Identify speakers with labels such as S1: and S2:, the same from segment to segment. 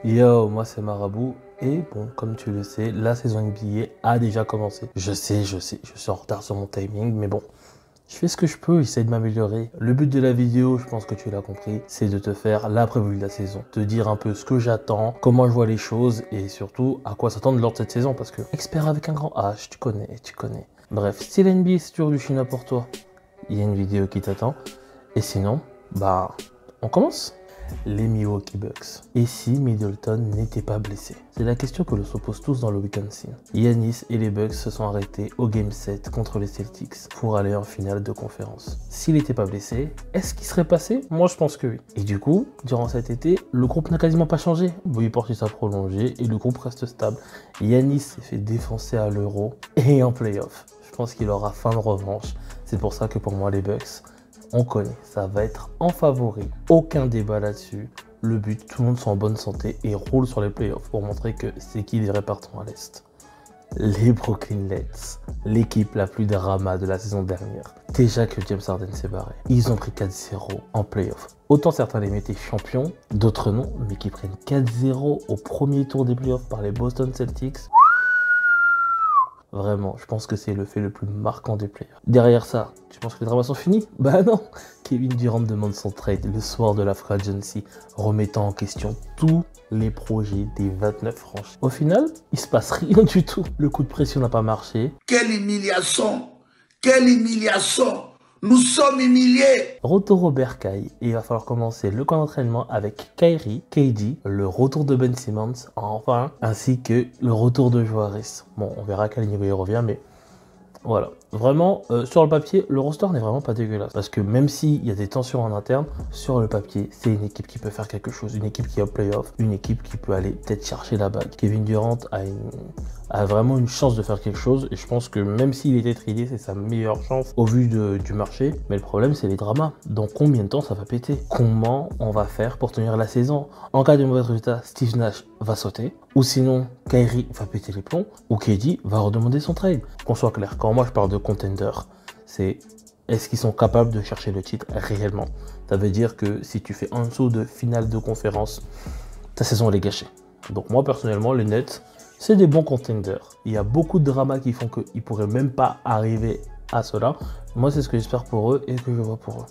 S1: Yo, moi c'est Marabout et bon, comme tu le sais, la saison NBA a déjà commencé. Je sais, je suis en retard sur mon timing, mais bon, je fais ce que je peux, j'essaie de m'améliorer. Le but de la vidéo, je pense que tu l'as compris, c'est de te faire la prévue de la saison, te dire un peu ce que j'attends, comment je vois les choses et surtout à quoi s'attendre lors de cette saison parce que expert avec un grand H, tu connais. Bref, si la NBA c'est toujours du chinois pour toi, il y a une vidéo qui t'attend et sinon, bah, on commence. Les Milwaukee Bucks. Et si Middleton n'était pas blessé? C'est la question que l'on se pose tous dans le week-end scene. Giannis et les Bucks se sont arrêtés au Game 7 contre les Celtics pour aller en finale de conférence. S'il n'était pas blessé, est-ce qu'il serait passé? Moi je pense que oui. Et du coup, durant cet été, le groupe n'a quasiment pas changé. Bobby Portis a prolongé et le groupe reste stable. Giannis s'est fait défoncer à l'Euro et en playoff. Je pense qu'il aura faim de revanche. C'est pour ça que pour moi les Bucks, on connaît, ça va être en favori. Aucun débat là-dessus. Le but, tout le monde soit en bonne santé et roule sur les playoffs pour montrer que c'est qui les répartons à l'Est. Les Brooklyn Nets, l'équipe la plus drama de la saison dernière. Déjà que James Harden s'est barré. Ils ont pris 4-0 en playoffs. Autant certains les mettaient champions, d'autres non, mais qui prennent 4-0 au premier tour des playoffs par les Boston Celtics. Vraiment, je pense que c'est le fait le plus marquant des players. Derrière ça, tu penses que les dramas sont finis? Bah non. Kevin Durant demande son trade le soir de la Free Agency, remettant en question tous les projets des 29 franchises. Au final, il se passe rien du tout. Le coup de pression n'a pas marché.
S2: Quelle humiliation! Quelle humiliation! Nous sommes humiliés!
S1: Retour au bercail et il va falloir commencer le camp d'entraînement avec Kyrie, KD, le retour de Ben Simmons, enfin, ainsi que le retour de Joe Harris. Bon, on verra à quel niveau il revient, mais voilà. Vraiment, sur le papier, le roster n'est vraiment pas dégueulasse. Parce que même s'il y a des tensions en interne, sur le papier, c'est une équipe qui peut faire quelque chose. Une équipe qui est au playoff, une équipe qui peut aller peut-être chercher la bague. Kevin Durant a vraiment une chance de faire quelque chose. Et je pense que même s'il était tradé, c'est sa meilleure chance au vu du marché. Mais le problème, c'est les dramas. Dans combien de temps ça va péter? Comment on va faire pour tenir la saison? En cas de mauvais résultat, Steve Nash va sauter. Ou sinon, Kyrie va péter les plombs. Ou KD va redemander son trade. Qu'on soit clair, quand moi je parle de contender, c'est est-ce qu'ils sont capables de chercher le titre réellement? Ça veut dire que si tu fais en dessous de finale de conférence, ta saison elle est gâchée. Donc moi personnellement, les Nets, c'est des bons contenders. Il y a beaucoup de dramas qui font qu'ils ne pourraient même pas arriver à cela. Moi c'est ce que j'espère pour eux et que je vois pour eux.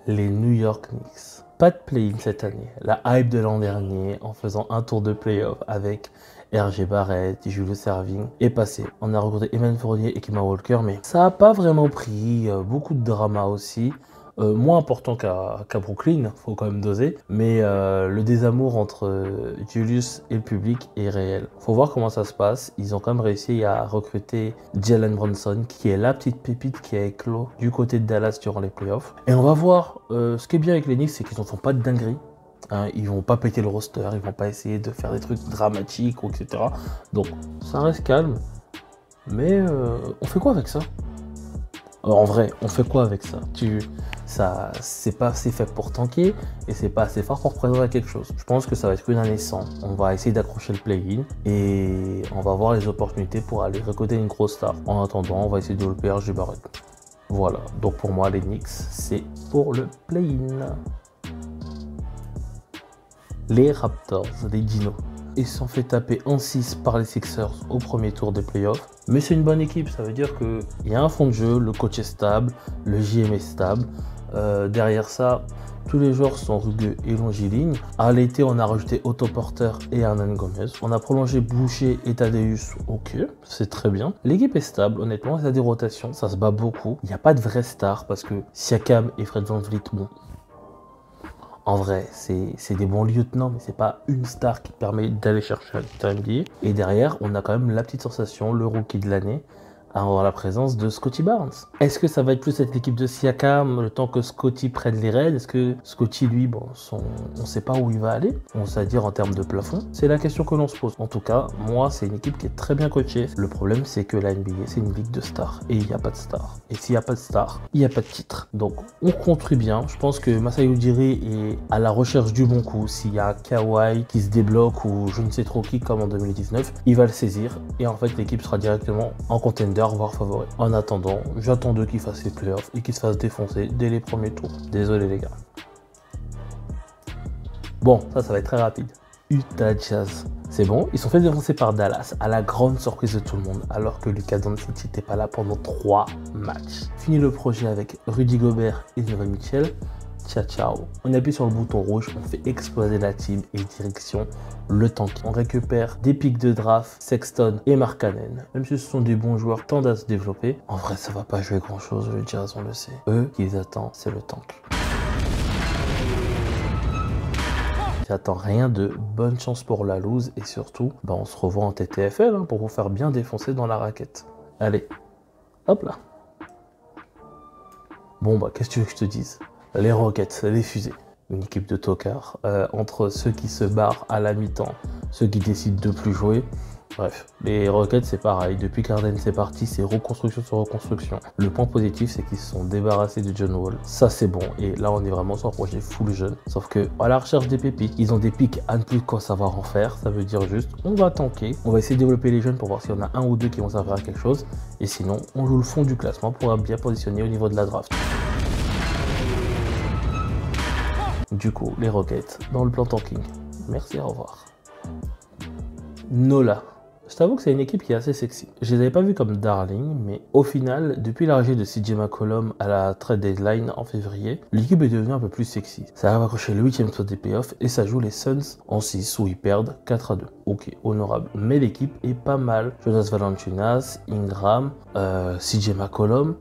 S1: Les New York Knicks. Pas de play-in cette année. La hype de l'an dernier en faisant un tour de play-off avec RJ Barrett, Julius Erving est passé. On a recruté Evan Fournier et Kemba Walker, mais ça n'a pas vraiment pris. Beaucoup de drama aussi. Moins important qu'à Brooklyn, faut quand même doser. Mais le désamour entre Julius et le public est réel. Faut voir comment ça se passe. Ils ont quand même réussi à recruter Jalen Brunson, qui est la petite pépite qui a éclos du côté de Dallas durant les playoffs. Et on va voir. Ce qui est bien avec les Knicks, c'est qu'ils ne font pas de dinguerie. Hein, ils vont pas péter le roster, ils vont pas essayer de faire des trucs dramatiques ou etc. Donc ça reste calme. Mais on fait quoi avec ça? En vrai, on fait quoi avec ça? C'est pas assez fait pour tanker et c'est pas assez fort pour présenter quelque chose. Je pense que ça va être une année sans. On va essayer d'accrocher le play-in et on va voir les opportunités pour aller recruter une grosse star. En attendant, on va essayer de développer RJ Barrett. Voilà, donc pour moi, les Knicks, c'est pour le play-in. Les Raptors, les Dinos. Ils se sont fait taper en 6 par les Sixers au premier tour des playoffs. Mais c'est une bonne équipe, ça veut dire qu'il y a un fond de jeu, le coach est stable, le JM est stable. Derrière ça, tous les joueurs sont rugueux et longilignes. À l'été, on a rajouté Otto Porter et Hernan Gomez. On a prolongé Boucher et Thaddeus. Ok, c'est très bien. L'équipe est stable, honnêtement, il y a des rotations, ça se bat beaucoup. Il n'y a pas de vraie star parce que Siakam et Fred VanVleet, bon, en vrai, c'est des bons lieutenants, mais c'est pas une star qui te permet d'aller chercher un titre NBA. Et derrière, on a quand même la petite sensation, le rookie de l'année, à avoir la présence de Scottie Barnes. Est-ce que ça va être plus cette équipe de Siakam le temps que Scottie prenne les rênes? Est-ce que Scottie, lui, bon, on sait pas où il va aller, on sait dire en termes de plafond? C'est la question que l'on se pose. En tout cas, moi, c'est une équipe qui est très bien coachée. Le problème, c'est que la NBA, c'est une ligue de stars. Et il n'y a pas de stars. Et s'il n'y a pas de stars, il n'y a pas de titre. Donc, on construit bien. Je pense que Masai Ujiri est à la recherche du bon coup. S'il y a Kawhi qui se débloque ou je ne sais trop qui, comme en 2019, il va le saisir. Et en fait, l'équipe sera directement en contender, voire favori. En attendant, j'attends d'eux qu'ils fassent les playoffs et qu'ils se fassent défoncer dès les premiers tours. Désolé les gars. Bon, ça va être très rapide. Utah Jazz. C'est bon, ils sont fait défoncer par Dallas, à la grande surprise de tout le monde, alors que Luka Doncic n'était pas là pendant 3 matchs. Fini le projet avec Rudy Gobert et Donovan Mitchell. Ciao ciao. On appuie sur le bouton rouge, on fait exploser la team et direction le tank. On récupère des pics de draft, Sexton et Markkanen. Même si ce sont des bons joueurs, tendent à se développer. En vrai, ça va pas jouer grand chose, le Jazz, on le sait. Eux, qu'ils attendent, c'est le tank. J'attends rien de bonne chance pour la lose et surtout, on se revoit en TTFL pour vous faire bien défoncer dans la raquette. Allez, hop là. Bon qu'est-ce que tu veux que je te dise? Les Rockets, les fusées. Une équipe de tocards. Entre ceux qui se barrent à la mi-temps, ceux qui décident de plus jouer. Bref, les Rockets c'est pareil. Depuis qu'Harden c'est parti, c'est reconstruction sur reconstruction. Le point positif c'est qu'ils se sont débarrassés de John Wall. Ça c'est bon. Et là on est vraiment sur un projet full jeune. Sauf que à la recherche des pépites, ils ont des pics à ne plus quoi savoir en faire. Ça veut dire juste on va tanker. On va essayer de développer les jeunes pour voir s'il y en a un ou deux qui vont servir à quelque chose. Et sinon on joue le fond du classement pour être bien positionné au niveau de la draft. Du coup, les Rockets dans le plan tanking. Merci, au revoir. Nola. Je t'avoue que c'est une équipe qui est assez sexy. Je les avais pas vus comme darling, mais au final, depuis l'arrivée de CJ McCollum à la trade deadline en février, l'équipe est devenue un peu plus sexy. Ça arrive à accrocher le 8e spot des playoffs et ça joue les Suns en 6 où ils perdent 4-2. Ok, honorable. Mais l'équipe est pas mal. Jonas Valanciunas, Ingram, CJ McCollum.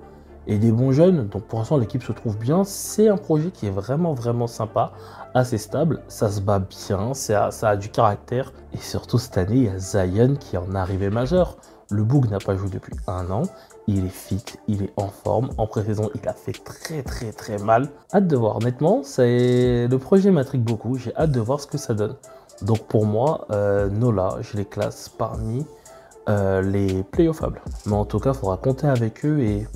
S1: Et des bons jeunes, donc pour l'instant l'équipe se trouve bien, c'est un projet qui est vraiment sympa, assez stable, ça se bat bien, ça a du caractère, et surtout cette année il y a Zion qui est en arrivée majeure. Le Boug n'a pas joué depuis 1 an, il est fit, il est en forme, en pré-saison il a fait très mal. Hâte de voir, honnêtement, le projet m'intrigue beaucoup, j'ai hâte de voir ce que ça donne. Donc pour moi, Nola, je les classe parmi les playoffables. Mais en tout cas, il faudra compter avec eux et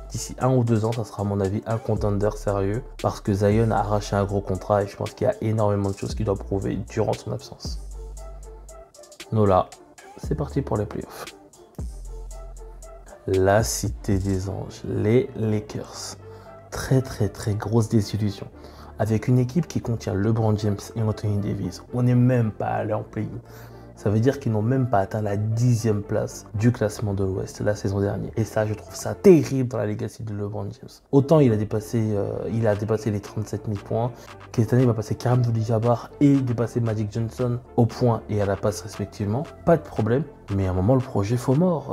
S1: d'ici 1 ou 2 ans, ça sera à mon avis un contender sérieux parce que Zion a arraché un gros contrat et je pense qu'il y a énormément de choses qu'il doit prouver durant son absence. Nola, c'est parti pour les playoffs. La cité des anges, les Lakers. Très grosse désillusion. Avec une équipe qui contient LeBron James et Anthony Davis, on n'est même pas allé en play-in. Ça veut dire qu'ils n'ont même pas atteint la 10e place du classement de l'Ouest la saison dernière. Et ça, je trouve ça terrible dans la legacy de LeBron James. Autant il a dépassé les 37 000 points, que cette année il va passer Kareem Abdul-Jabbar et dépasser Magic Johnson au point et à la passe respectivement. Pas de problème. Mais à un moment, le projet faux mort.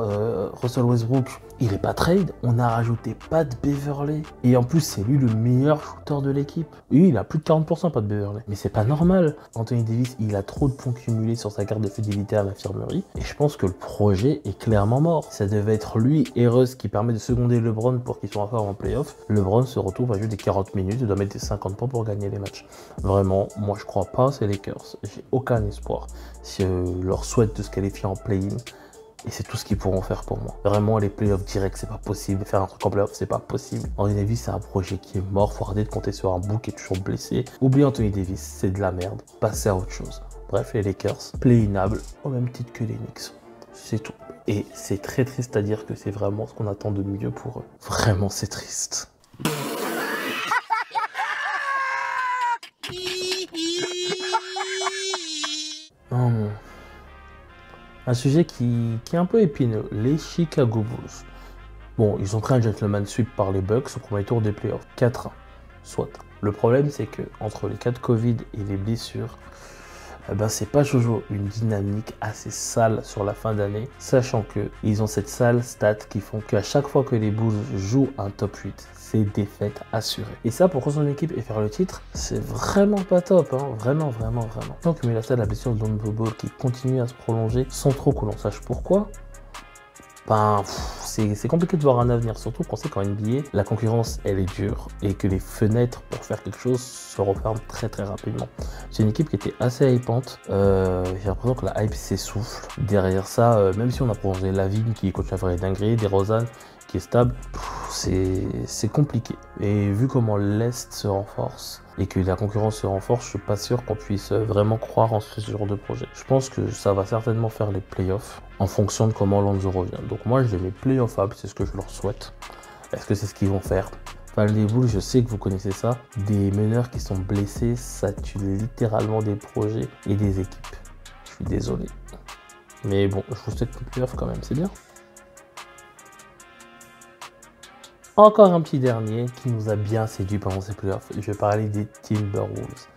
S1: Russell Westbrook, il n'est pas trade. On a rajouté Pat Beverley. Et en plus, c'est lui le meilleur shooter de l'équipe. Oui, il a plus de 40% Pat Beverley. Mais c'est pas normal. Anthony Davis, il a trop de points cumulés sur sa carte de fidélité à l'infirmerie. Et je pense que le projet est clairement mort. Ça devait être lui et Russ qui permet de seconder LeBron pour qu'il soit encore en playoff. LeBron se retrouve à jouer des 40 minutes et doit mettre des 50 points pour gagner les matchs. Vraiment, moi je crois pas ces Lakers. J'ai aucun espoir. Si leur souhaite de se qualifier en play-in, et c'est tout ce qu'ils pourront faire pour moi. Vraiment, les playoffs directs, c'est pas possible. Faire un truc en playoffs, c'est pas possible. Anthony Davis, c'est un projet qui est mort. Faut arrêter de compter sur un bout qui est toujours blessé. Oubliez Anthony Davis, c'est de la merde. Passez à autre chose. Bref, les Lakers, play-inables, au même titre que les Knicks. C'est tout. Et c'est très triste à dire que c'est vraiment ce qu'on attend de mieux pour eux. Vraiment, c'est triste. Un sujet qui est un peu épineux, les Chicago Bulls. Bon, ils ont pris un gentleman sweep par les Bucks au premier tour des playoffs, 4-1, soit. Le problème, c'est que entre les cas de Covid et les blessures, c'est pas toujours une dynamique assez sale sur la fin d'année, sachant qu'ils ont cette sale stat qui font qu'à chaque fois que les Bulls jouent un top 8, c'est défaite assurée. Et ça, pour construire une équipe et faire le titre, c'est vraiment pas top, hein. Vraiment. Donc, mais là, c'est la blessure de Lonzo Ball qui continue à se prolonger sans trop que l'on sache pourquoi. C'est compliqué de voir un avenir, surtout qu'on sait qu'en NBA, la concurrence, elle est dure et que les fenêtres pour faire quelque chose se referment très rapidement. C'est une équipe qui était assez hypante. J'ai l'impression que la hype s'essouffle. Derrière ça, même si on a prolongé Lavigne qui continue à faire des dingueries, DeRozan qui est stable, c'est compliqué. Et vu comment l'Est se renforce et que la concurrence se renforce, je suis pas sûr qu'on puisse vraiment croire en ce genre de projet. Je pense que ça va certainement faire les playoffs en fonction de comment Lonzo revient. Donc moi, je les mets playoffables, c'est ce que je leur souhaite. Est-ce que c'est ce qu'ils vont faire? Fan des Bulls, je sais que vous connaissez ça. Des meneurs qui sont blessés, ça tue littéralement des projets et des équipes. Je suis désolé. Mais bon, je vous souhaite une playoff quand même, c'est bien. Encore un petit dernier qui nous a bien séduit pendant ces playoffs. Je vais parler des Timberwolves.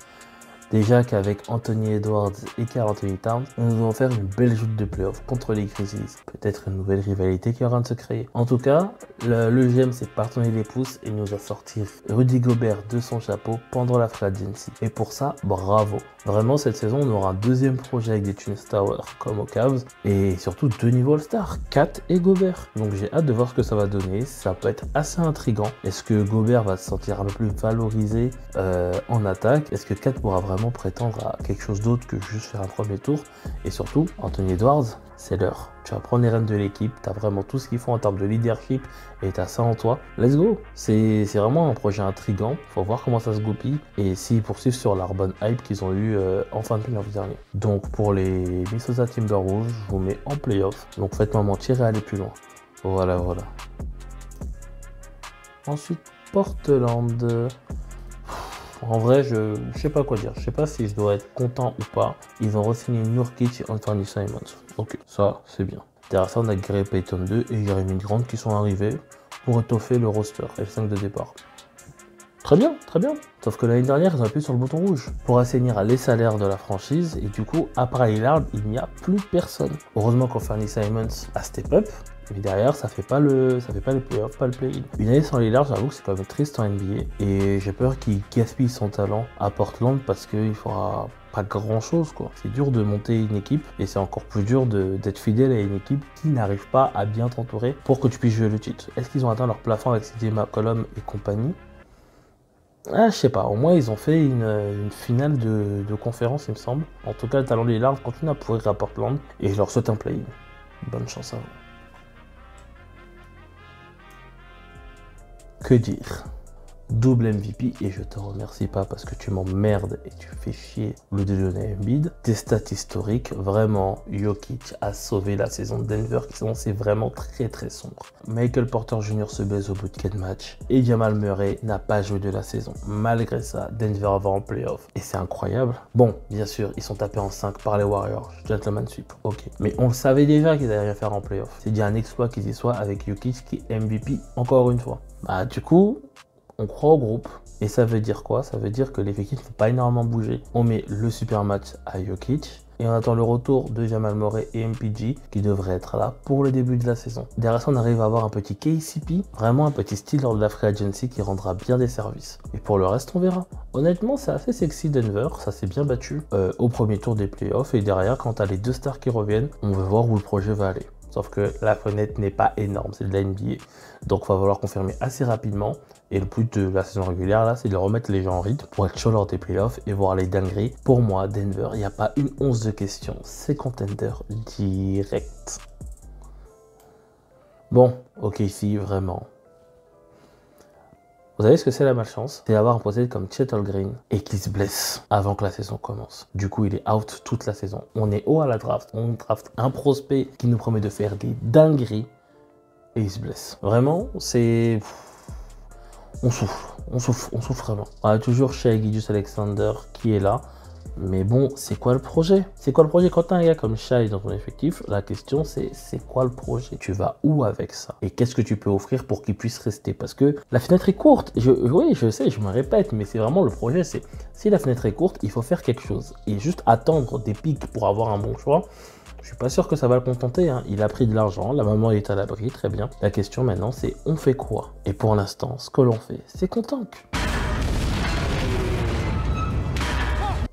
S1: Déjà qu'avec Anthony Edwards et Karl Anthony Towns, nous allons faire une belle joute de playoffs contre les Grizzlies. Peut-être une nouvelle rivalité qui aura de se créer. En tout cas, le GM s'est partonné les pouces et nous a sorti Rudy Gobert de son chapeau pendant la free agency. Et pour ça, bravo. Vraiment, cette saison, on aura un deuxième projet avec des Twin Towers comme aux Cavs et surtout deux niveaux All-Star, Kat et Gobert. Donc j'ai hâte de voir ce que ça va donner. Ça peut être assez intriguant. Est-ce que Gobert va se sentir un peu plus valorisé en attaque? Est-ce que Kat pourra vraiment prétendre à quelque chose d'autre que juste faire un premier tour? Et surtout, Anthony Edwards, c'est l'heure. Tu vas prendre les rênes de l'équipe, tu as vraiment tout ce qu'il faut en termes de leadership et tu as ça en toi. Let's go! C'est vraiment un projet intriguant. Faut voir comment ça se goupille et s'ils poursuivent sur la bonne hype qu'ils ont eu en fin de playoff dernier. Donc pour les Minnesota Timberwolves, je vous mets en playoff. Donc faites-moi mentir et allez plus loin. Voilà. Ensuite, Portland. En vrai, je sais pas quoi dire. Je sais pas si je dois être content ou pas. Ils ont re-signé Nurkic et Anthony Simons. Ok, ça, c'est bien. Derrière ça, on a Gary Payton 2 et Jeremy Grant qui sont arrivés pour étoffer le roster et le 5 de départ. Très bien. Sauf que l'année dernière, ils ont appuyé sur le bouton rouge pour assainir les salaires de la franchise. Et du coup, après Lillard, il n'y a plus personne. Heureusement qu'Anthony Simons a step up. Mais derrière, ça fait pas le playoff, pas le play-in. Une année sans Lillard, j'avoue que c'est quand même triste en NBA. Et j'ai peur qu'il gaspille son talent à Portland parce qu'il fera pas grand chose, quoi. C'est dur de monter une équipe et c'est encore plus dur d'être fidèle à une équipe qui n'arrive pas à bien t'entourer pour que tu puisses jouer le titre. Est-ce qu'ils ont atteint leur plafond avec CJ McCollum et compagnie? Ah, je sais pas, au moins ils ont fait une finale de conférence, il me semble. En tout cas, le talent de Lillard continue à pourrir à Portland et je leur souhaite un play-in. Bonne chance à vous. Que dire? Double MVP et je te remercie pas parce que tu m'emmerdes et tu fais chier le déjeuner Embiid. Tes stats historiques, vraiment, Jokic a sauvé la saison de Denver qui s'annonçait vraiment très sombre. Michael Porter Jr. se baise au bout de 4 matchs et Jamal Murray n'a pas joué de la saison. Malgré ça, Denver va en playoff et c'est incroyable. Bon, bien sûr, ils sont tapés en 5 par les Warriors. Gentleman sweep, ok. Mais on le savait déjà qu'ils allaient rien faire en playoff. C'est déjà un exploit qu'ils y soient avec Jokic qui est MVP encore une fois. Bah du coup, on croit au groupe. Et ça veut dire quoi? Ça veut dire que l'effectif ne faut pas énormément bouger. On met le super match à Jokic. Et on attend le retour de Jamal Murray et MPJ qui devraient être là pour le début de la saison. Derrière ça, on arrive à avoir un petit KCP, vraiment un petit style lors de la free agency qui rendra bien des services. Et pour le reste, on verra. Honnêtement, c'est assez sexy Denver, ça s'est bien battu au premier tour des playoffs. Et derrière, quand tu as les deux stars qui reviennent, on veut voir où le projet va aller. Sauf que la fenêtre n'est pas énorme, c'est de la NBA. Donc il va falloir confirmer assez rapidement. Et le but de la saison régulière, là, c'est de remettre les gens en rythme pour être chaud lors des playoffs et voir les dingueries. Pour moi, Denver, il n'y a pas une once de question. C'est contender direct. Bon, ok, si, vraiment. Vous savez ce que c'est la malchance? C'est d'avoir un possède comme Chet Holmgren et qui se blesse avant que la saison commence. Du coup, il est out toute la saison. On est haut à la draft. On draft un prospect qui nous promet de faire des dingueries et il se blesse. Vraiment, c'est... On souffre vraiment. On a toujours Shai Gilgeous-Alexander qui est là. Mais bon, c'est quoi le projet? C'est quoi le projet quand tu as un gars comme Shai dans ton effectif? La question c'est quoi le projet? Tu vas où avec ça? Et qu'est-ce que tu peux offrir pour qu'il puisse rester? Parce que la fenêtre est courte. Oui, je sais, je me répète, mais c'est vraiment le projet. C'est si la fenêtre est courte, il faut faire quelque chose. Et juste attendre des pics pour avoir un bon choix. Je suis pas sûr que ça va le contenter, hein. Il a pris de l'argent, la maman est à l'abri, très bien. La question maintenant c'est on fait quoi? Et pour l'instant, ce que l'on fait, c'est qu'on tank.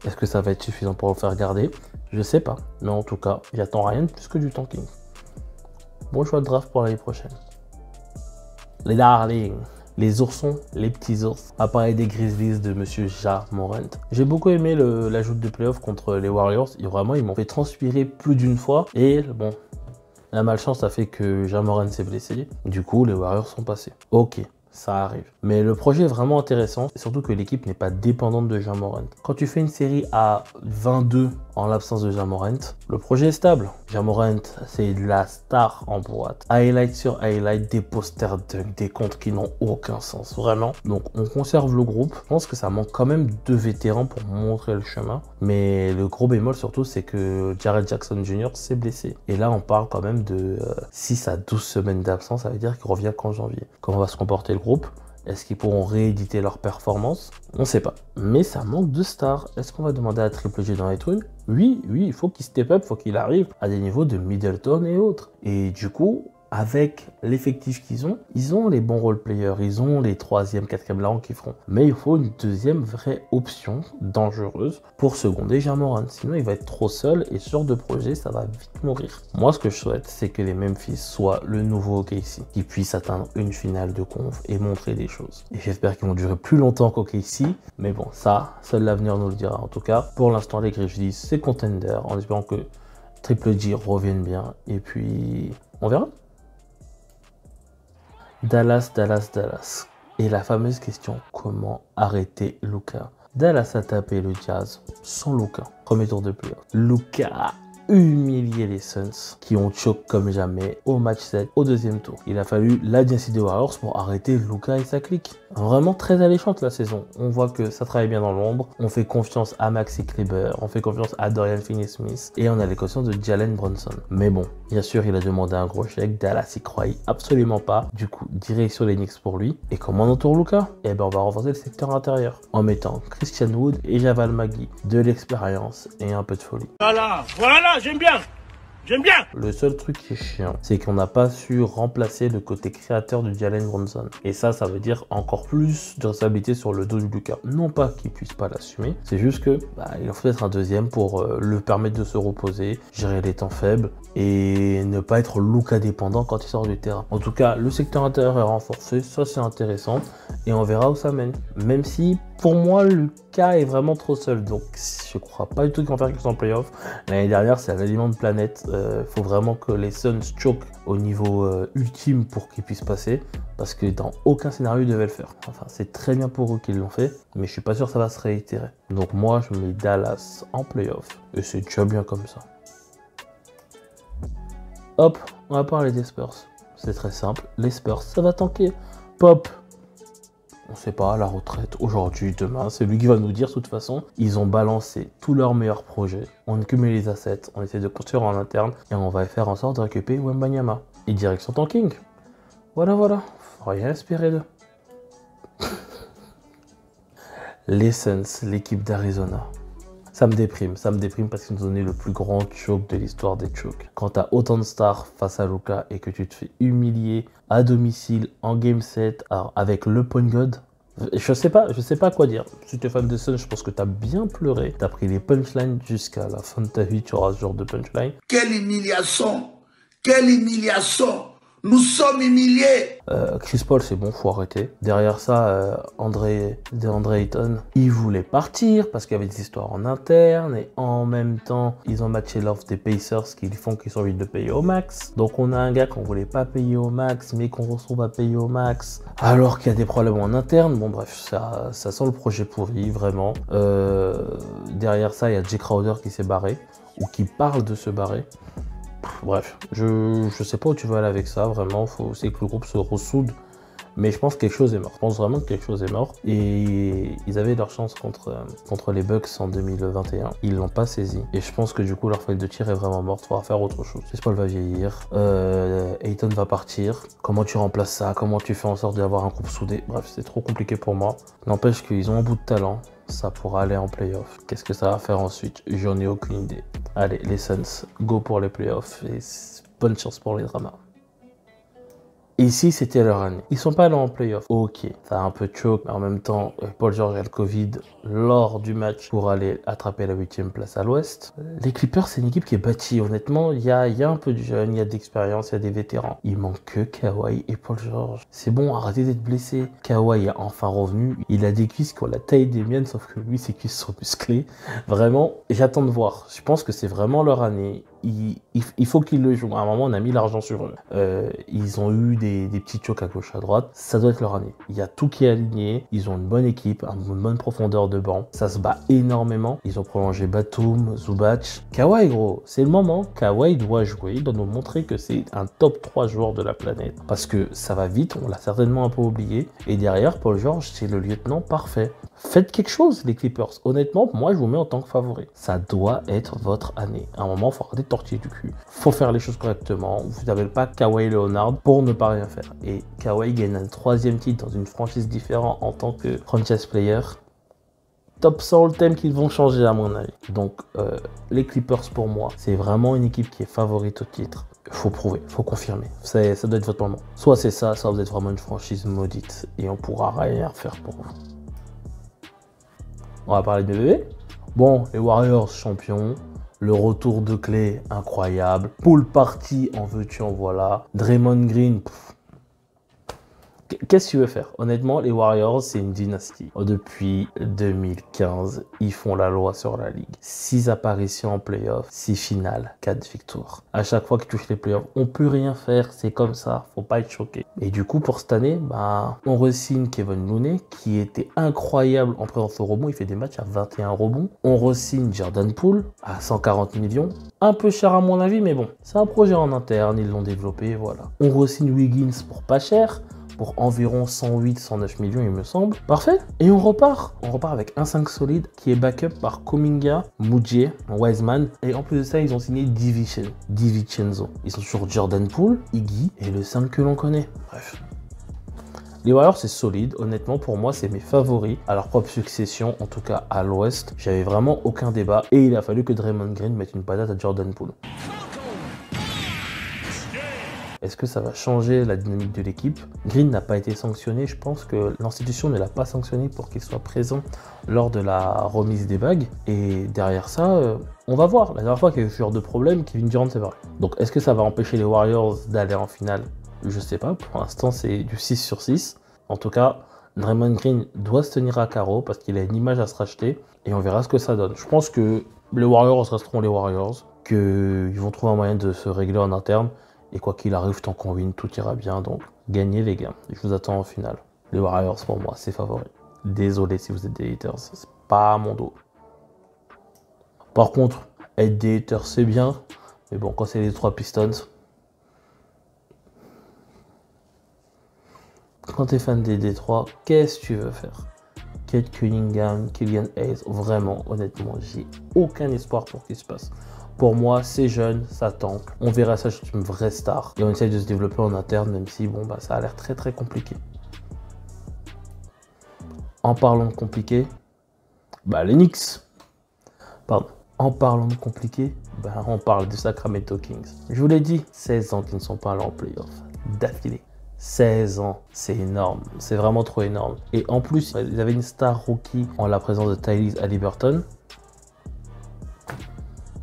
S1: Est-ce que ça va être suffisant pour le faire garder? Je sais pas, mais en tout cas, j'attends rien de plus que du tanking. Bon choix de draft pour l'année prochaine. Les darlings, les oursons, les petits ours, appareil des Grizzlies de Monsieur Ja Morant. J'ai beaucoup aimé l'ajout de playoff contre les Warriors. Vraiment, ils m'ont fait transpirer plus d'une fois. Et bon, la malchance a fait que Ja Morant s'est blessé. Du coup, les Warriors sont passés. Ok, ça arrive. Mais le projet est vraiment intéressant, surtout que l'équipe n'est pas dépendante de Ja Morant. Quand tu fais une série à 22 en l'absence de Ja Morant, le projet est stable. Ja Morant, c'est la star en boîte. Highlight sur highlight, des posters dunk, des comptes qui n'ont aucun sens, vraiment. Donc on conserve le groupe. Je pense que ça manque quand même de vétérans pour montrer le chemin. Mais le gros bémol surtout, c'est que Jared Jackson Jr. s'est blessé. Et là, on parle quand même de 6 à 12 semaines d'absence. Ça veut dire qu'il revient qu'en janvier. Comment va se comporter le groupe? Est-ce qu'ils pourront rééditer leur performance? On ne sait pas. Mais ça manque de stars. Est-ce qu'on va demander à Triple J dans les trucs? Oui, il faut qu'il step up, il faut qu'il arrive à des niveaux de Middleton et autres. Et du coup, avec l'effectif qu'ils ont les bons role players, ils ont les 3e, 4e larrons qui feront. Mais il faut une deuxième vraie option dangereuse pour seconder Ja Morant. Sinon, il va être trop seul et sur de projet, ça va vite mourir. Moi, ce que je souhaite, c'est que les Memphis soient le nouveau OKC, qui puisse atteindre une finale de conf et montrer des choses. Et j'espère qu'ils vont durer plus longtemps qu'OKC. Mais bon, ça, seul l'avenir nous le dira. En tout cas, pour l'instant, les Grizzlies, c'est contender, en espérant que Triple J revienne bien. Et puis, on verra. Dallas. Et la fameuse question, comment arrêter Luka? Dallas a tapé le Jazz sans Luka. Premier tour de playoff. Luka a humilié les Suns qui ont choc comme jamais au match 7 au deuxième tour. Il a fallu la dynastie des Warriors pour arrêter Luka et sa clique. Vraiment très alléchante la saison. On voit que ça travaille bien dans l'ombre. On fait confiance à Maxi Kleber, on fait confiance à Dorian Finney-Smith et on a les consciences de Jalen Brunson. Mais bon, bien sûr, il a demandé un gros chèque. Dallas y croyait absolument pas. Du coup, direction les Knicks pour lui. Et comment on entoure Luka? Eh ben, on va renforcer le secteur intérieur en mettant Christian Wood et Javal Magui. De l'expérience et un peu de folie.
S3: Voilà, j'aime bien.
S1: Le seul truc qui est chiant, c'est qu'on n'a pas su remplacer le côté créateur de Jalen Brunson. Et ça veut dire encore plus de responsabilité sur le dos de Luka. Non pas qu'il puisse pas l'assumer, c'est juste que il en faut être un deuxième pour le permettre de se reposer, gérer les temps faibles et ne pas être Luka dépendant quand il sort du terrain. En tout cas, le secteur intérieur est renforcé, ça c'est intéressant et on verra où ça mène. Même si pour moi, Luka est vraiment trop seul, donc je crois pas du tout qu'ils vont faire quelque chose en playoff. L'année dernière, c'est un aliment de planète. Faut vraiment que les Suns choquent au niveau ultime pour qu'ils puissent passer, parce que dans aucun scénario ils devaient le faire. Enfin, c'est très bien pour eux qu'ils l'ont fait, mais je suis pas sûr que ça va se réitérer. Donc moi, je mets Dallas en playoff, et c'est déjà bien comme ça. Hop, on va parler des Spurs. C'est très simple, les Spurs, ça va tanker. Pop, on sait pas, la retraite, aujourd'hui, demain, c'est lui qui va nous dire. De toute façon, ils ont balancé tous leurs meilleurs projets, on cumule les assets, on essaie de construire en interne et on va faire en sorte de récupérer Wembanyama. Et direction tanking. Voilà, faut rien espérer d'eux. Les Suns, l'équipe d'Arizona. Ça me déprime parce qu'ils nous ont donné le plus grand choke de l'histoire des chokes. Quand t'as autant de stars face à Luka et que tu te fais humilier à domicile en game 7 avec le point god, je sais pas quoi dire. Si tu es fan de Sun, je pense que t'as bien pleuré. T'as pris les punchlines jusqu'à la fin de ta vie, tu auras ce genre de punchline.
S2: Quelle humiliation! Quelle humiliation! Nous sommes humiliés!
S1: Chris Paul, c'est bon, faut arrêter. Derrière ça, DeAndre Ayton, il voulait partir parce qu'il y avait des histoires en interne et en même temps, ils ont matché l'offre des Pacers qui font qu'ils sont envie de payer au max. Donc on a un gars qu'on voulait pas payer au max, mais qu'on retrouve à payer au max, alors qu'il y a des problèmes en interne. Bon bref, ça sent le projet pourri, vraiment. Derrière ça, il y a Jay Crowder qui s'est barré, ou qui parle de se barrer. Bref, je sais pas où tu vas aller avec ça, vraiment, c'est que le groupe se ressoude, mais je pense que quelque chose est mort. Je pense vraiment que quelque chose est mort, et ils avaient leur chance contre les Bucks en 2021. Ils l'ont pas saisi, et je pense que du coup leur feuille de tir est vraiment morte, il faudra faire autre chose. Chris Paul va vieillir, Ayton va partir, comment tu remplaces ça, comment tu fais en sorte d'avoir un groupe soudé, bref, c'est trop compliqué pour moi. N'empêche qu'ils ont un bout de talent, ça pourra aller en playoff. Qu'est-ce que ça va faire ensuite? J'en ai aucune idée. Allez, les Suns, go pour les playoffs et bonne chance pour les dramas. Ici, c'était leur année. Ils sont pas allés en playoff. Ok, ça a un peu de choc, mais en même temps, Paul George a le Covid lors du match pour aller attraper la 8e place à l'ouest. Les Clippers, c'est une équipe qui est bâtie. Honnêtement, il y a un peu de jeunes, il y a de l'expérience, il y a des vétérans. Il manque que Kawhi et Paul George. C'est bon, arrêtez d'être blessé. Kawhi est enfin revenu. Il a des cuisses qui ont la taille des miennes, sauf que lui, ses cuisses sont musclées. Vraiment, j'attends de voir. Je pense que c'est vraiment leur année. Il faut qu'ils le jouent. À un moment, on a mis l'argent sur eux. Ils ont eu des petits chocs à gauche à droite, ça doit être leur année. Il y a tout qui est aligné, ils ont une bonne équipe, une bonne profondeur de banc, ça se bat énormément. Ils ont prolongé Batum, Zubac. Kawhi, gros, c'est le moment. Kawhi doit jouer, il doit nous montrer que c'est un top 3 joueur de la planète. Parce que ça va vite, on l'a certainement un peu oublié. Et derrière, Paul George, c'est le lieutenant parfait. Faites quelque chose, les Clippers. Honnêtement, moi, je vous mets en tant que favori. Ça doit être votre année. À un moment, il faut arrêter de tortiller du cul. Il faut faire les choses correctement. Vous n'avez pas Kawhi Leonard pour ne pas rien faire. Et Kawhi gagne un 3e titre dans une franchise différente en tant que franchise player. Top 100 thème qu'ils vont changer à mon avis. Donc, les Clippers, pour moi, c'est vraiment une équipe qui est favorite au titre. Faut prouver, faut confirmer. Ça doit être votre moment. Soit c'est ça, soit vous êtes vraiment une franchise maudite et on pourra rien faire pour vous. On va parler de bébé. Bon, les Warriors champions. Le retour de Klay, incroyable. Pool party, en veux-tu, en voilà. Draymond Green, qu'est-ce que tu veux faire? Honnêtement, les Warriors, c'est une dynastie. Depuis 2015, ils font la loi sur la ligue. 6 apparitions en playoff, 6 finales, 4 victoires. À chaque fois qu'ils touchent les playoffs, on peut rien faire, c'est comme ça, faut pas être choqué. Et du coup, pour cette année, on re-signe Kevin Looney, qui était incroyable en présence au rebond. Il fait des matchs à 21 rebonds. On re-signe Jordan Poole à 140 millions. Un peu cher à mon avis, mais bon, c'est un projet en interne, ils l'ont développé, voilà. On re-signe Wiggins pour pas cher, pour environ 108-109 millions, il me semble. Parfait. Et on repart. On repart avec un 5 solide qui est backup par Kuminga, Mudiay, Wiseman. Et en plus de ça, ils ont signé DiVincenzo. Ils sont sur Jordan Poole, Iggy et le 5 que l'on connaît. Bref. Les Warriors, c'est solide. Honnêtement, pour moi, c'est mes favoris à leur propre succession. En tout cas, à l'Ouest, j'avais vraiment aucun débat. Et il a fallu que Draymond Green mette une patate à Jordan Poole. Est-ce que ça va changer la dynamique de l'équipe? Green n'a pas été sanctionné. Je pense que l'institution ne l'a pas sanctionné pour qu'il soit présent lors de la remise des bagues. Et derrière ça, on va voir. La dernière fois qu'il y a eu ce genre de problème, Kevin Durant s'est barré. Donc est-ce que ça va empêcher les Warriors d'aller en finale? Je sais pas. Pour l'instant, c'est du 6 sur 6. En tout cas, Draymond Green doit se tenir à carreau parce qu'il a une image à se racheter. Et on verra ce que ça donne. Je pense que les Warriors resteront les Warriors. Qu'ils vont trouver un moyen de se régler en interne. Et quoi qu'il arrive, tant qu'on win, tout ira bien. Donc, gagnez les gars. Je vous attends en finale. Les Warriors, pour moi, c'est favori. Désolé si vous êtes des haters. C'est pas mon dos. Par contre, être des haters, c'est bien. Mais bon, quand c'est les 3 Pistons... Quand t'es fan des Détroits, qu'est-ce que tu veux faire? Kate Cunningham, Killian Hayes, vraiment, honnêtement, j'ai aucun espoir pour qu'il se passe. Pour moi, c'est jeune, ça tank. On verra ça, c'est une vraie star. Et on essaie de se développer en interne, même si bon, ça a l'air très très compliqué. En parlant de compliqué, les Knicks. Pardon. En parlant de compliqué, on parle du Sacramento Kings. Je vous l'ai dit, 16 ans qu'ils ne sont pas allés en playoff. D'affilée. 16 ans, c'est énorme. C'est vraiment trop énorme. Et en plus, ils avaient une star rookie en la présence de Tyrese Haliburton.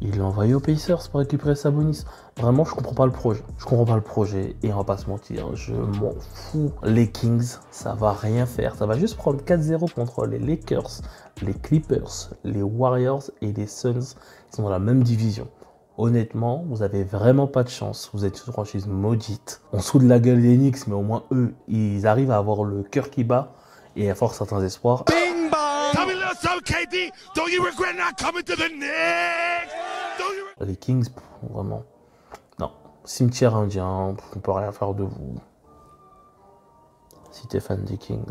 S1: Il l'a envoyé aux Pacers pour récupérer Sabonis. Vraiment, je comprends pas le projet. Je comprends pas le projet et on va pas se mentir, je m'en fous. Les Kings, ça va rien faire. Ça va juste prendre 4-0 contre les Lakers, les Clippers, les Warriors et les Suns qui sont dans la même division. Honnêtement, vous avez vraiment pas de chance. Vous êtes une franchise maudite. On se fout de la gueule des Knicks, mais au moins eux, ils arrivent à avoir le cœur qui bat et à force certains espoirs.
S3: Bing bong! Tell me a little something, KD. Don't you regret not coming to the Knicks?
S1: Les Kings, vraiment, non. Cimetière indien, on peut rien faire de vous. Si t'es fan des Kings,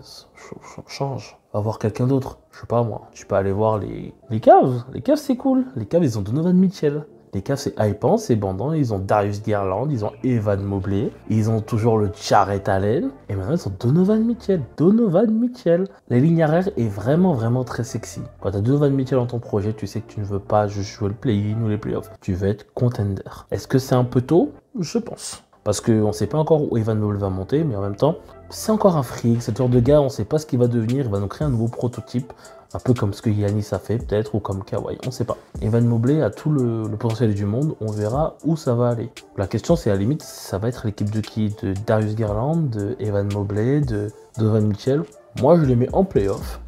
S1: change. Va voir quelqu'un d'autre. Je sais pas moi. Tu peux aller voir les Cavs. Les Cavs, c'est cool. Les Cavs, ils ont Donovan Mitchell. Les Cavs, c'est hypant, c'est bandant. Ils ont Darius Garland, ils ont Evan Mobley, ils ont toujours le Jarrett Allen. Et maintenant, ils ont Donovan Mitchell. Donovan Mitchell. La ligne arrière est vraiment, vraiment très sexy. Quand tu as Donovan Mitchell dans ton projet, tu sais que tu ne veux pas juste jouer le play-in ou les playoffs. Tu veux être contender. Est-ce que c'est un peu tôt? Je pense. Parce qu'on ne sait pas encore où Evan Mobley va monter, mais en même temps, c'est encore un freak. C'est le genre de gars, on ne sait pas ce qu'il va devenir. Il va nous créer un nouveau prototype. Un peu comme ce que Giannis a fait, peut-être, ou comme Kawhi, on ne sait pas. Evan Mobley a tout le potentiel du monde, on verra où ça va aller. La question, c'est à la limite, ça va être l'équipe de qui? De Darius Garland, de Evan Mobley, de Donovan Mitchell. Moi, je les mets en playoff.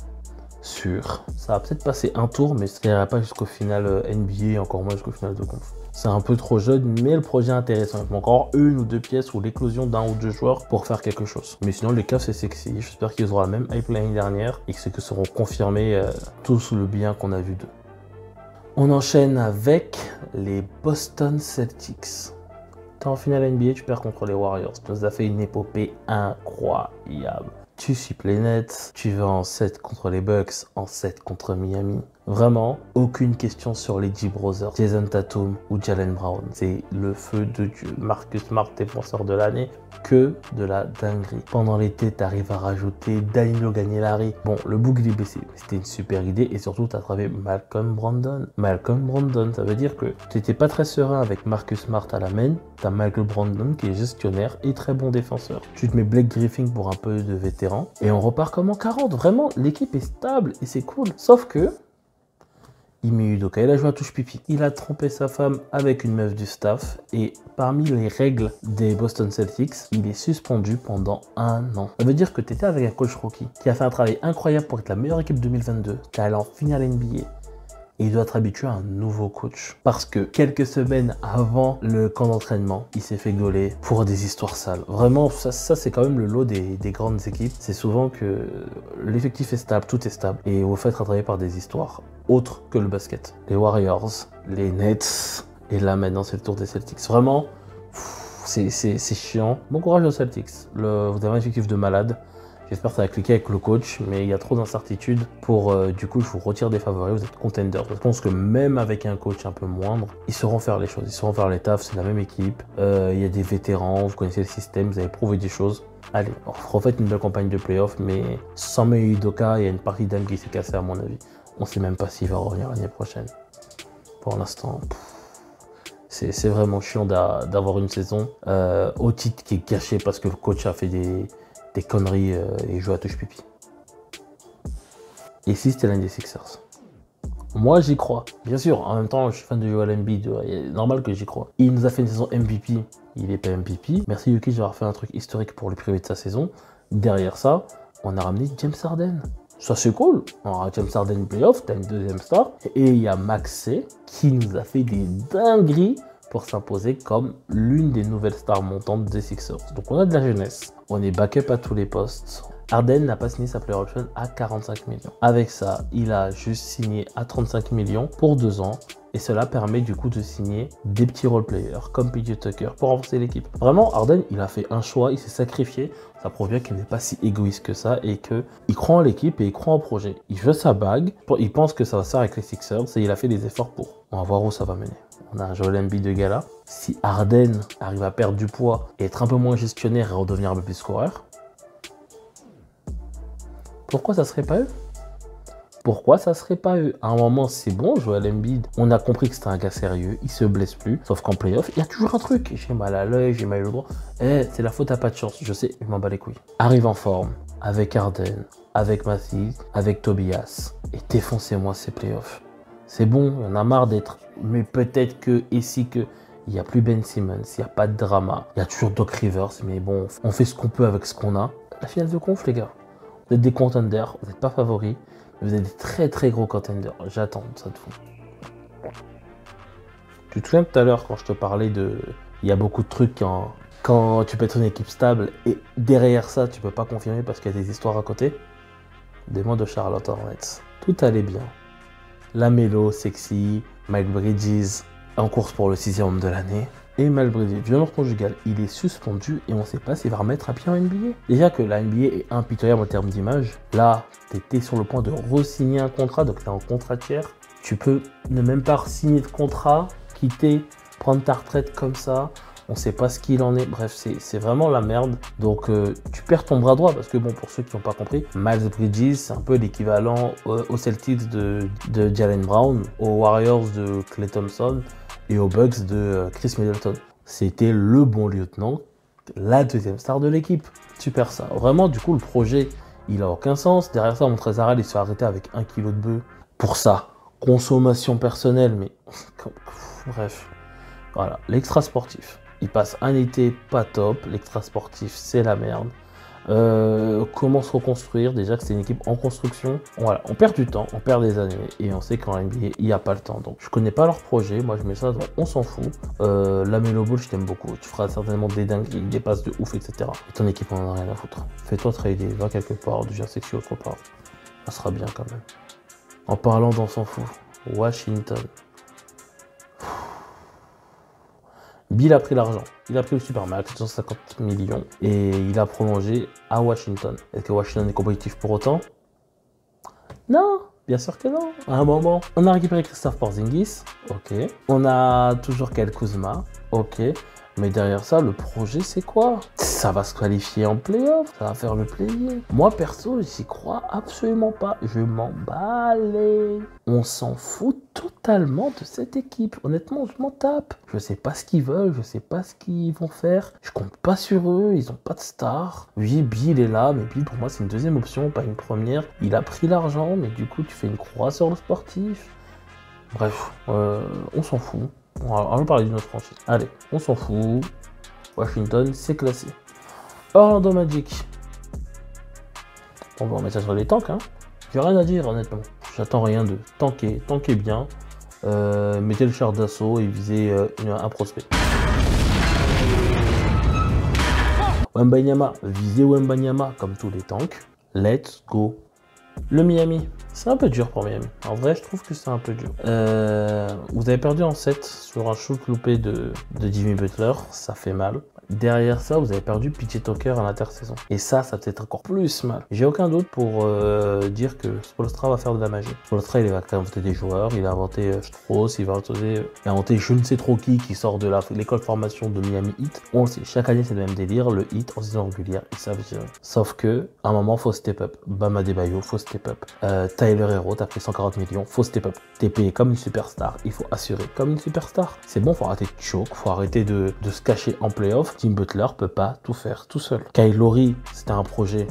S1: sûr. Ça va peut-être passer un tour, mais ça n'ira pas jusqu'au final NBA, encore moins jusqu'au final de conf. C'est un peu trop jeune, mais le projet est intéressant. Il manque encore une ou deux pièces ou l'éclosion d'un ou deux joueurs pour faire quelque chose. Mais sinon, les Cavs, c'est sexy. J'espère qu'ils auront la même hype l'année dernière et que seront confirmés tout sous le bien qu'on a vu d'eux. On enchaîne avec les Boston Celtics. T'es en finale NBA, tu perds contre les Warriors. Tu nous as fait une épopée incroyable. Tu sweeps les Nets, tu vas en 7 contre les Bucks, en 7 contre Miami. Vraiment, aucune question sur les G Brothers, Jason Tatum ou Jaylen Brown. C'est le feu de Dieu. Marcus Smart, défenseur de l'année, que de la dinguerie. Pendant l'été, tu arrives à rajouter Danilo Gallinari. Bon, le bouc il est baissé, mais c'était une super idée. Et surtout, tu as travaillé Malcolm Brogdon. Malcolm Brogdon, ça veut dire que tu n'étais pas très serein avec Marcus Smart à la main. Tu as Malcolm Brogdon qui est gestionnaire et très bon défenseur. Tu te mets Blake Griffin pour un peu de vétéran. Et on repart comme en 40. Vraiment, l'équipe est stable et c'est cool. Sauf que Ime Udoka, il a joué à touche pipi. Il a trompé sa femme avec une meuf du staff et parmi les règles des Boston Celtics, il est suspendu pendant 1 an. Ça veut dire que tu étais avec un coach rookie qui a fait un travail incroyable pour être la meilleure équipe 2022, qui est allé en finale NBA. Et il doit être habitué à un nouveau coach. Parce que quelques semaines avant le camp d'entraînement, il s'est fait gauler pour des histoires sales. Vraiment, ça c'est quand même le lot des grandes équipes. C'est souvent que l'effectif est stable, tout est stable. Et vous faites rattraper par des histoires autres que le basket. Les Warriors, les Nets, et là maintenant c'est le tour des Celtics. Vraiment, c'est chiant. Bon courage aux Celtics. Vous avez un effectif de malade. J'espère que ça va cliquer avec le coach, mais il y a trop d'incertitudes pour, du coup, je vous retire des favoris, vous êtes contenders. Je pense que même avec un coach un peu moindre, ils sauront faire les choses, ils sauront faire les tafs, c'est la même équipe. Il y a des vétérans, vous connaissez le système, vous avez prouvé des choses. Allez, refaites une belle campagne de playoff, mais sans Ime Udoka, il y a une partie d'âme qui s'est cassée à mon avis. On ne sait même pas s'il va revenir l'année prochaine. Pour l'instant, c'est vraiment chiant d'avoir une saison au titre qui est gâchée parce que le coach a fait des conneries et joue à touche pipi. Et si c'était l'un des Sixers. Moi j'y crois. Bien sûr, en même temps je suis fan de Joel Embiid, c'est normal que j'y crois. Il nous a fait une saison MVP, il est pas MVP. Merci Jokic d'avoir fait un truc historique pour le priver de sa saison. Derrière ça, on a ramené James Harden. Ça c'est cool. On a James Harden playoff, t'as une deuxième star. Et il y a Maxey qui nous a fait des dingueries pour s'imposer comme l'une des nouvelles stars montantes des Sixers. Donc on a de la jeunesse, on est backup à tous les postes. Harden n'a pas signé sa player option à 45 millions. Avec ça, il a juste signé à 35 millions pour 2 ans. Et cela permet du coup de signer des petits role players comme PJ Tucker pour renforcer l'équipe. Vraiment, Harden, il a fait un choix, il s'est sacrifié. Ça prouve bien qu'il n'est pas si égoïste que ça et qu'il croit en l'équipe et il croit en projet. Il veut sa bague, il pense que ça va se faire avec les Sixers et il a fait des efforts pour. On va voir où ça va mener. On a un Joel Embiid de gala. Si Harden arrive à perdre du poids et être un peu moins gestionnaire et redevenir un peu plus scoreur, pourquoi ça serait pas eux? Pourquoi ça serait pas eux? À un moment, c'est bon, Joel Embiid. On a compris que c'était un gars sérieux, il se blesse plus. Sauf qu'en playoff, il y a toujours un truc. J'ai mal à l'œil, j'ai mal au droit. C'est la faute à pas de chance. Je sais, je m'en bats les couilles. Arrive en forme, avec Harden, avec Matisse, avec Tobias. Et défoncez-moi ces playoffs. C'est bon, il y en a marre d'être. Mais peut-être que, et si que, il n'y a plus Ben Simmons, il n'y a pas de drama. Il y a toujours Doc Rivers, mais bon, on fait ce qu'on peut avec ce qu'on a. La finale de conf, les gars. Vous êtes des contenders, vous n'êtes pas favoris. Vous êtes des très très gros contenders. J'attends ça de vous. Tu te souviens tout à l'heure quand je te parlais de... Il y a beaucoup de trucs quand tu peux être une équipe stable et derrière ça, tu peux pas confirmer parce qu'il y a des histoires à côté. Des mois de Charlotte Hornets. Tout allait bien. Lamelo, sexy, Mike Bridges en course pour le 6e homme de l'année. Et Miles Bridges, violence conjugale, il est suspendu et on ne sait pas s'il va remettre à pied en NBA. Déjà que la NBA est impitoyable en termes d'image. Là, tu étais sur le point de re-signer un contrat, donc tu es en contrat tiers. Tu peux ne même pas signer de contrat, quitter, prendre ta retraite comme ça. On ne sait pas ce qu'il en est. Bref, c'est vraiment la merde. Donc, tu perds ton bras droit parce que, bon, pour ceux qui n'ont pas compris, Miles Bridges, c'est un peu l'équivalent aux Celtics de Jaylen Brown, aux Warriors de Klay Thompson et aux Bucks de Chris Middleton. C'était le bon lieutenant, la deuxième star de l'équipe. Super ça. Vraiment, du coup, le projet, il a aucun sens. Derrière ça, Montrezl il se fait arrêter avec 1 kg de bœuf. Pour ça, consommation personnelle, mais bref. Voilà, l'extra sportif. Il passe un été pas top. L'extra sportif, c'est la merde. Comment se reconstruire? Déjà que c'est une équipe en construction. Voilà, on perd du temps, on perd des années et on sait qu'en NBA, il n'y a pas le temps. Donc je connais pas leur projet, moi je mets ça dans on s'en fout. La Melo Ball, je t'aime beaucoup. Tu feras certainement des dingueries, des passes de ouf, etc. Et ton équipe, on en a rien à foutre. Fais-toi trader, va quelque part, déjà sexy autre part. Ça sera bien quand même. En parlant d'on s'en fout, Washington. Bill a pris l'argent, il a pris le Supermax, 150 millions, et il a prolongé à Washington. Est-ce que Washington est compétitif pour autant? Non, bien sûr que non. À un moment, on a récupéré Kristaps Porzingis, ok. On a toujours Kyle Kuzma, ok. Mais derrière ça, le projet, c'est quoi? Ça va se qualifier en playoff, ça va faire le play-in. Moi, perso, j'y crois absolument pas. Je m'en bats les... On s'en fout totalement de cette équipe. Honnêtement, je m'en tape. Je sais pas ce qu'ils veulent, je sais pas ce qu'ils vont faire. Je compte pas sur eux, ils ont pas de star. Oui, Bill est là, mais Bill, pour moi, c'est une deuxième option, pas une première. Il a pris l'argent, mais du coup, tu fais une croix sur le sportif. Bref, on s'en fout. On va parler d'une autre franchise. Allez, on s'en fout. Washington, c'est classé. Orlando Magic. On va remettre ça sur les tanks. Hein. J'ai rien à dire, honnêtement. J'attends rien de tanker bien. Mettez le char d'assaut et visez un prospect. Wembanyama, visez Wembanyama comme tous les tanks. Let's go. Le Miami, c'est un peu dur pour Miami. En vrai, je trouve que c'est un peu dur. Vous avez perdu en 7 sur un shoot loupé de Jimmy Butler. Ça fait mal. Derrière ça, vous avez perdu PJ Tucker à l'intersaison. Et ça peut être encore plus mal. J'ai aucun doute pour dire que Spoelstra va faire de la magie. Spoelstra, il va inventer des joueurs. Il a inventé Strauss, il va inventer je ne sais trop qui sort de l'école de formation de Miami Heat. On le sait, chaque année, c'est le même délire. Le Heat, en saison régulière, ils savent gérer. Sauf que, à un moment, faut step up. Bam Adebayo, faut step up. Tyler Hero, t'as pris 140 millions, faut step up. T'es payé comme une superstar. Il faut assurer comme une superstar. C'est bon, faut arrêter de choke, faut arrêter de se cacher en playoff. Tim Butler peut pas tout faire tout seul. Kyle Lowry, c'était un projet.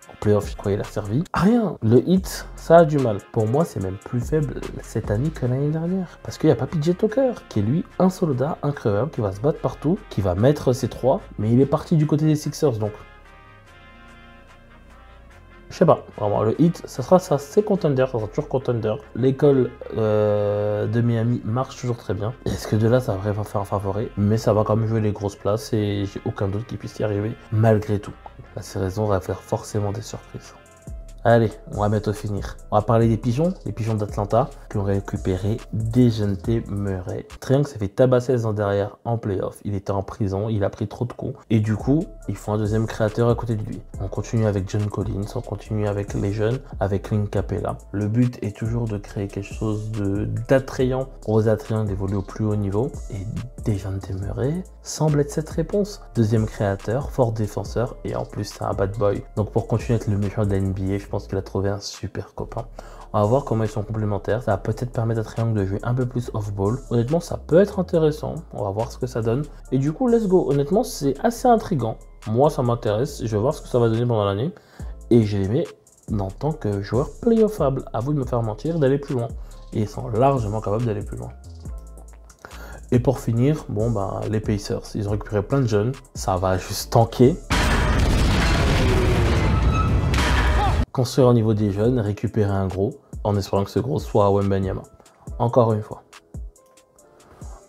S1: En playoff, quoi, il a servi? Rien. Le hit, ça a du mal. Pour moi, c'est même plus faible cette année que l'année dernière. Parce qu'il n'y a pas PJ Tucker, qui est lui un soldat incroyable, qui va se battre partout, qui va mettre ses 3, mais il est parti du côté des Sixers, donc. Je sais pas, vraiment, le hit, ça sera ça, c'est contender, ça sera toujours contender. L'école de Miami marche toujours très bien. Est-ce que de là, ça va vraiment faire un favori? Mais ça va quand même jouer les grosses places et j'ai aucun doute qu'ils puissent y arriver malgré tout. La saison va faire forcément des surprises. Allez, on va bientôt finir. On va parler des pigeons d'Atlanta qui ont récupéré Dejounte Murray. Triangle s'est fait tabasser les ans derrière en playoff. Il était en prison, il a pris trop de coups. Et du coup, ils font un deuxième créateur à côté de lui. On continue avec John Collins, on continue avec les jeunes, avec Clint Capella. Le but est toujours de créer quelque chose d'attrayant pour vos attrayants d'évoluer au plus haut niveau. Et Dejounte Murray semble être cette réponse. Deuxième créateur, fort défenseur et en plus c'est un bad boy. Donc pour continuer à être le meilleur de la NBA, je pense qu'il a trouvé un super copain. On va voir comment ils sont complémentaires. Ça va peut-être permettre à Triangle de jouer un peu plus off-ball. Honnêtement, ça peut être intéressant. On va voir ce que ça donne. Et du coup, let's go. Honnêtement, c'est assez intriguant. Moi, ça m'intéresse. Je vais voir ce que ça va donner pendant l'année. Et j'ai aimé en tant que joueur playoffable. À vous de me faire mentir, d'aller plus loin. Et ils sont largement capables d'aller plus loin. Et pour finir, bon bah les Pacers, ils ont récupéré plein de jeunes. Ça va juste tanker. Construire au niveau des jeunes, récupérer un gros, en espérant que ce gros soit Wembanyama. Encore une fois.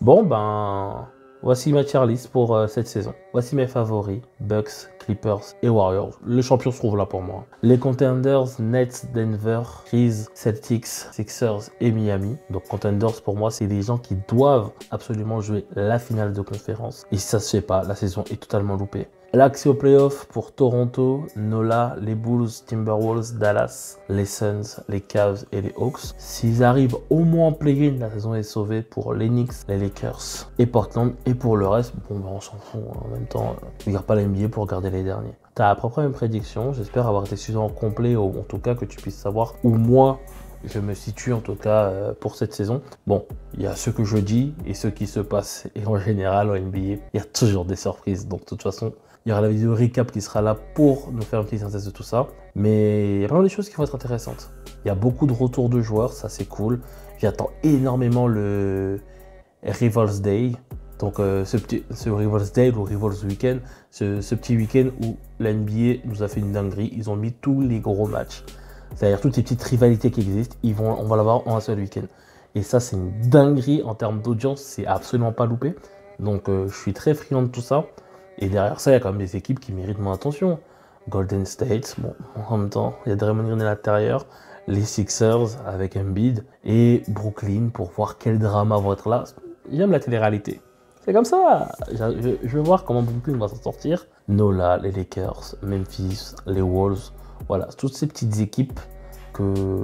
S1: Bon ben, voici ma tier list pour cette saison. Voici mes favoris, Bucks, Clippers et Warriors. Le champion se trouve là pour moi. Les contenders, Nets, Denver, Grizzlies, Celtics, Sixers et Miami. Donc contenders pour moi, c'est des gens qui doivent absolument jouer la finale de conférence. Et si ça se fait pas, la saison est totalement loupée. L'accès aux playoffs pour Toronto, Nola, les Bulls, Timberwolves, Dallas, les Suns, les Cavs et les Hawks. S'ils arrivent au moins en play-in, la saison est sauvée pour les Knicks, les Lakers et Portland. Et pour le reste, bon ben on s'en fout. Hein. En même temps, je regarde pas la NBA pour regarder les derniers. T'as à peu près une prédiction. J'espère avoir été suffisamment complet, ou en tout cas que tu puisses savoir où moi je me situe en tout cas pour cette saison. Bon, il y a ce que je dis et ce qui se passe. Et en général, en NBA, il y a toujours des surprises. Donc de toute façon, il y aura la vidéo recap qui sera là pour nous faire une petite synthèse de tout ça. Mais il y a vraiment des choses qui vont être intéressantes. Il y a beaucoup de retours de joueurs, ça c'est cool. J'attends énormément le Rivals Day. Donc ce Rivals Day ou Rivals Weekend, ce petit week-end où la NBA nous a fait une dinguerie, ils ont mis tous les gros matchs. C'est-à-dire toutes les petites rivalités qui existent, on va l'avoir en un seul week-end. Et ça, c'est une dinguerie en termes d'audience, c'est absolument pas loupé. Donc je suis très friand de tout ça. Et derrière ça, il y a quand même des équipes qui méritent mon attention. Golden State, bon, en même temps, il y a Draymond Green à l'intérieur, les Sixers avec Embiid et Brooklyn pour voir quel drama va être là. J'aime la télé-réalité. C'est comme ça. Je veux voir comment Brooklyn va s'en sortir. Nola, les Lakers, Memphis, les Wolves. Voilà, toutes ces petites équipes que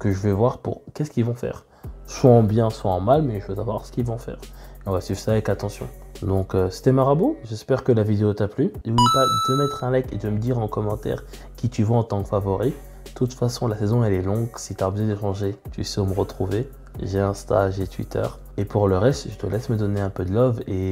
S1: je vais voir pour qu'est-ce qu'ils vont faire. Soit en bien, soit en mal, mais je veux savoir ce qu'ils vont faire. Et on va suivre ça avec attention. Donc c'était Marabout, j'espère que la vidéo t'a plu. N'oublie pas de mettre un like et de me dire en commentaire qui tu vois en tant que favori. De toute façon, la saison elle est longue, si tu as besoin d'échanger, tu sais où me retrouver. J'ai Insta, j'ai Twitter. Et pour le reste, je te laisse me donner un peu de love et...